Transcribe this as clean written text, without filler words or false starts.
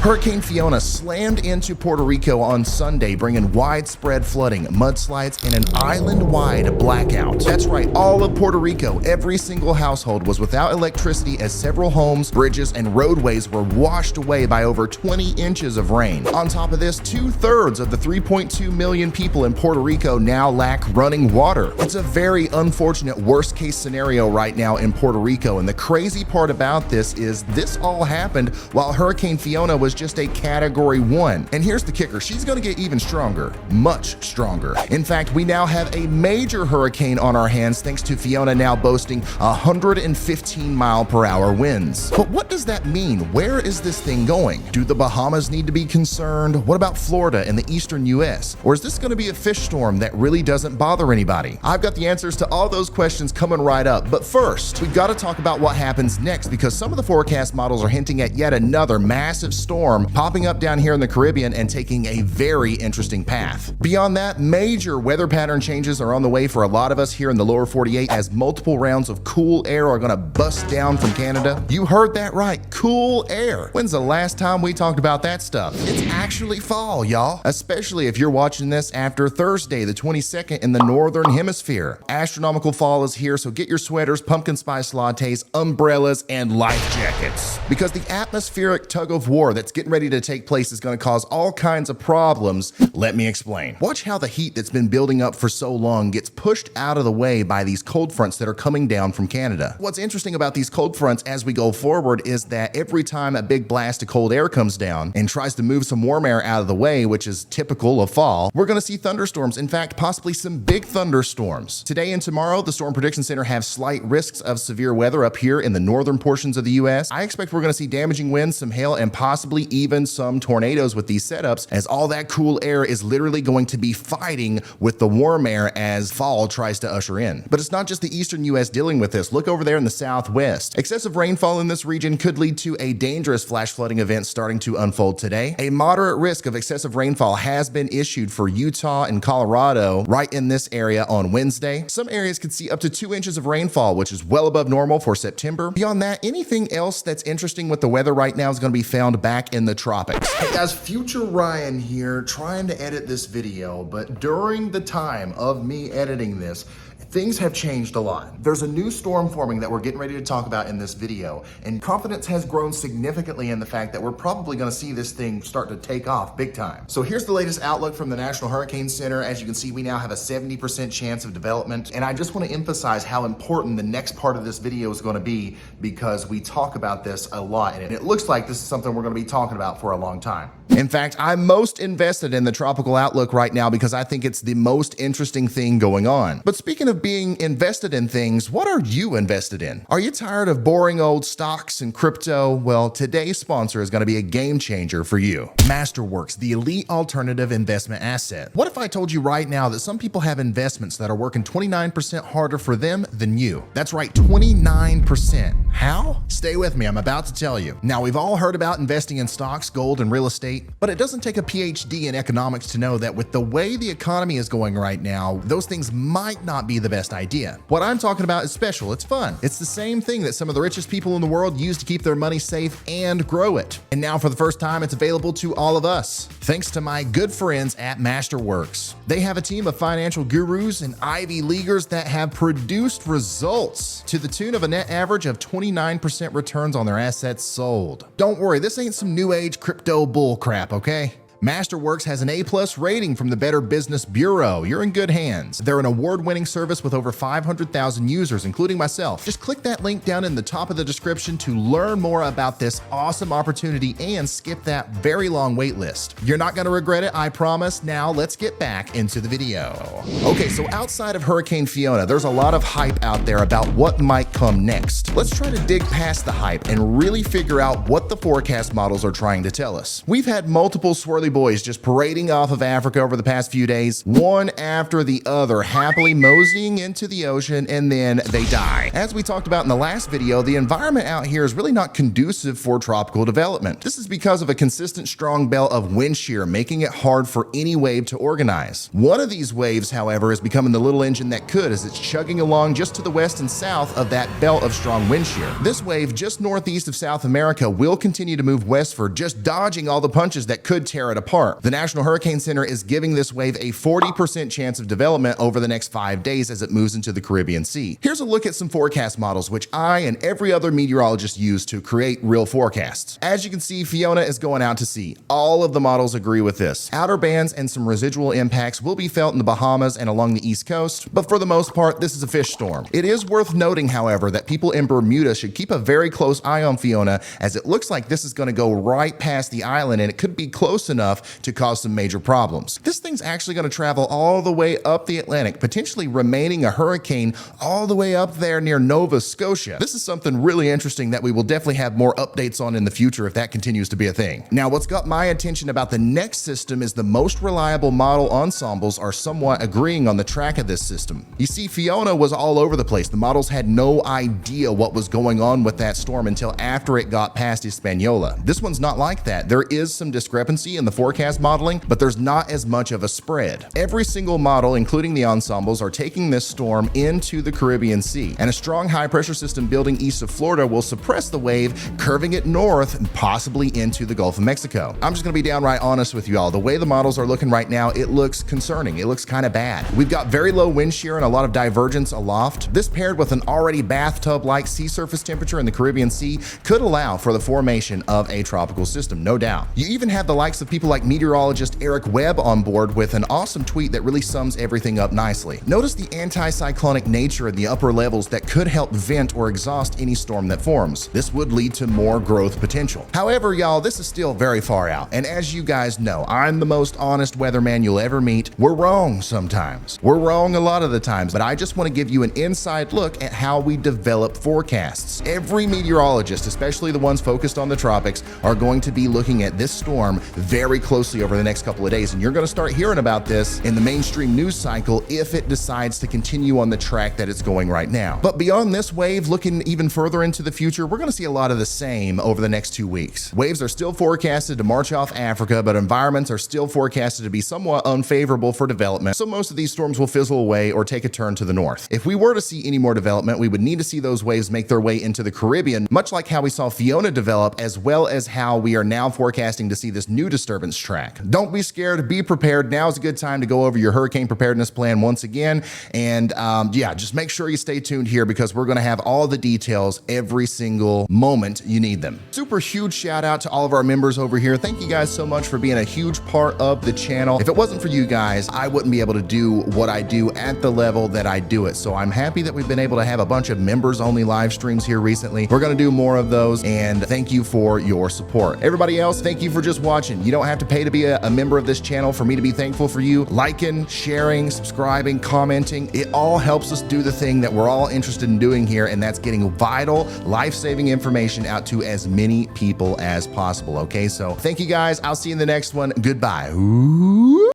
Hurricane Fiona slammed into Puerto Rico on Sunday, bringing widespread flooding, mudslides, and an island-wide blackout. That's right, all of Puerto Rico, every single household was without electricity as several homes, bridges, and roadways were washed away by over 20 inches of rain. On top of this, 2/3 of the 3.2 million people in Puerto Rico now lack running water. It's a very unfortunate worst-case scenario right now in Puerto Rico, and the crazy part about this is this all happened while Hurricane Fiona was just a Category 1. And here's the kicker, she's gonna get even stronger, much stronger. In fact, we now have a major hurricane on our hands thanks to Fiona now boasting 115-mile-per-hour winds. But what does that mean? Where is this thing going? Do the Bahamas need to be concerned? What about Florida and the eastern US? Or is this gonna be a fish storm that really doesn't bother anybody? I've got the answers to all those questions coming right up. But first, we've got to talk about what happens next, because some of the forecast models are hinting at yet another massive storm popping up down here in the Caribbean and taking a very interesting path. Beyond that, major weather pattern changes are on the way for a lot of us here in the lower 48 as multiple rounds of cool air are gonna bust down from Canada. You heard that right, cool air. When's the last time we talked about that stuff? It's actually fall, y'all. Especially if you're watching this after Thursday, the 22nd in the northern hemisphere. Astronomical fall is here, so get your sweaters, pumpkin spice lattes, umbrellas, and life jackets. Because the atmospheric tug of war that's getting ready to take place is going to cause all kinds of problems. Let me explain. Watch how the heat that's been building up for so long gets pushed out of the way by these cold fronts that are coming down from Canada. What's interesting about these cold fronts as we go forward is that every time a big blast of cold air comes down and tries to move some warm air out of the way, which is typical of fall, we're going to see thunderstorms. In fact, possibly some big thunderstorms. Today and tomorrow, the Storm Prediction Center have slight risks of severe weather up here in the northern portions of the US. I expect we're going to see damaging winds, some hail, and possibly even some tornadoes with these setups, as all that cool air is literally going to be fighting with the warm air as fall tries to usher in. But it's not just the eastern US dealing with this. Look over there in the southwest. Excessive rainfall in this region could lead to a dangerous flash flooding event starting to unfold today. A moderate risk of excessive rainfall has been issued for Utah and Colorado right in this area on Wednesday. Some areas could see up to 2 inches of rainfall, which is well above normal for September. Beyond that, anything else that's interesting with the weather right now is going to be found back in the tropics. Hey guys, Future Ryan here, trying to edit this video, but during the time of me editing this, things have changed a lot. There's a new storm forming that we're getting ready to talk about in this video, and confidence has grown significantly in the fact that we're probably gonna see this thing start to take off big time. So here's the latest outlook from the National Hurricane Center. As you can see, we now have a 70% chance of development, and I just wanna emphasize how important the next part of this video is gonna be, because we talk about this a lot, and it looks like this is something we're gonna be talking about for a long time. In fact, I'm most invested in the tropical outlook right now because I think it's the most interesting thing going on. But speaking of being invested in things, what are you invested in? Are you tired of boring old stocks and crypto? Well, today's sponsor is going to be a game changer for you. Masterworks, the elite alternative investment asset. What if I told you right now that some people have investments that are working 29% harder for them than you? That's right, 29%. How? Stay with me, I'm about to tell you. Now, we've all heard about investing in stocks, gold, and real estate, but it doesn't take a PhD in economics to know that with the way the economy is going right now, those things might not be the best idea. What I'm talking about is special, it's fun. It's the same thing that some of the richest people in the world use to keep their money safe and grow it. And now for the first time, it's available to all of us, thanks to my good friends at Masterworks. They have a team of financial gurus and Ivy Leaguers that have produced results to the tune of a net average of 29% returns on their assets sold. Don't worry, this ain't some new age crypto bull crap, okay? Masterworks has an A+ rating from the Better Business Bureau. You're in good hands. They're an award-winning service with over 500,000 users, including myself. Just click that link down in the top of the description to learn more about this awesome opportunity and skip that very long wait list. You're not gonna regret it, I promise. Now let's get back into the video. Okay, so outside of Hurricane Fiona, there's a lot of hype out there about what might come next. Let's try to dig past the hype and really figure out what the forecast models are trying to tell us. We've had multiple swirly boys just parading off of Africa over the past few days, one after the other, happily moseying into the ocean, and then they die. As we talked about in the last video, the environment out here is really not conducive for tropical development. This is because of a consistent strong belt of wind shear, making it hard for any wave to organize. One of these waves, however, is becoming the little engine that could, as it's chugging along just to the west and south of that belt of strong wind shear. This wave just northeast of South America will continue to move westward, just dodging all the punches that could tear it apart. The National Hurricane Center is giving this wave a 40% chance of development over the next 5 days as it moves into the Caribbean Sea. Here's a look at some forecast models, which I and every other meteorologist use to create real forecasts. As you can see, Fiona is going out to sea. All of the models agree with this. Outer bands and some residual impacts will be felt in the Bahamas and along the East Coast, but for the most part, this is a fish storm. It is worth noting, however, that people in Bermuda should keep a very close eye on Fiona, as it looks like this is going to go right past the island and it could be close enough to cause some major problems. This thing's actually going to travel all the way up the Atlantic, potentially remaining a hurricane all the way up there near Nova Scotia. This is something really interesting that we will definitely have more updates on in the future if that continues to be a thing. Now, what's got my attention about the next system is the most reliable model ensembles are somewhat agreeing on the track of this system. You see, Fiona was all over the place. The models had no idea what was going on with that storm until after it got past Hispaniola. This one's not like that. There is some discrepancy in the forecast modeling, but there's not as much of a spread. Every single model, including the ensembles, are taking this storm into the Caribbean Sea, and a strong high pressure system building east of Florida will suppress the wave, curving it north and possibly into the Gulf of Mexico. I'm just gonna be downright honest with you all. The way the models are looking right now, it looks concerning. It looks kind of bad. We've got very low wind shear and a lot of divergence aloft. This paired with an already bathtub-like sea surface temperature in the Caribbean Sea could allow for the formation of a tropical system, no doubt. You even have the likes of people like meteorologist Eric Webb on board with an awesome tweet that really sums everything up nicely. Notice the anticyclonic nature in the upper levels that could help vent or exhaust any storm that forms. This would lead to more growth potential. However, y'all, this is still very far out, and as you guys know, I'm the most honest weatherman you'll ever meet. We're wrong sometimes. We're wrong a lot of the times, but I just want to give you an inside look at how we develop forecasts. Every meteorologist, especially the ones focused on the tropics, are going to be looking at this storm very closely over the next couple of days, and you're going to start hearing about this in the mainstream news cycle if it decides to continue on the track that it's going right now. But beyond this wave, looking even further into the future, we're going to see a lot of the same over the next 2 weeks. Waves are still forecasted to march off Africa, but environments are still forecasted to be somewhat unfavorable for development, so most of these storms will fizzle away or take a turn to the north. If we were to see any more development, we would need to see those waves make their way into the Caribbean, much like how we saw Fiona develop, as well as how we are now forecasting to see this new disturbance track. Don't be scared, be prepared. Now is a good time to go over your hurricane preparedness plan once again, and yeah, just make sure you stay tuned here because we're going to have all the details every single moment you need them. Super huge shout out to all of our members over here. Thank you guys so much for being a huge part of the channel. If it wasn't for you guys, I wouldn't be able to do what I do at the level that I do it. So I'm happy that we've been able to have a bunch of members only live streams here recently. We're going to do more of those, and thank you for your support. Everybody else, thank you for just watching. You don't have to pay to be a member of this channel for me to be thankful for you. Liking, sharing, subscribing, commenting, it all helps us do the thing that we're all interested in doing here, and that's getting vital, life-saving information out to as many people as possible, okay? So thank you guys. I'll see you in the next one. Goodbye. Ooh.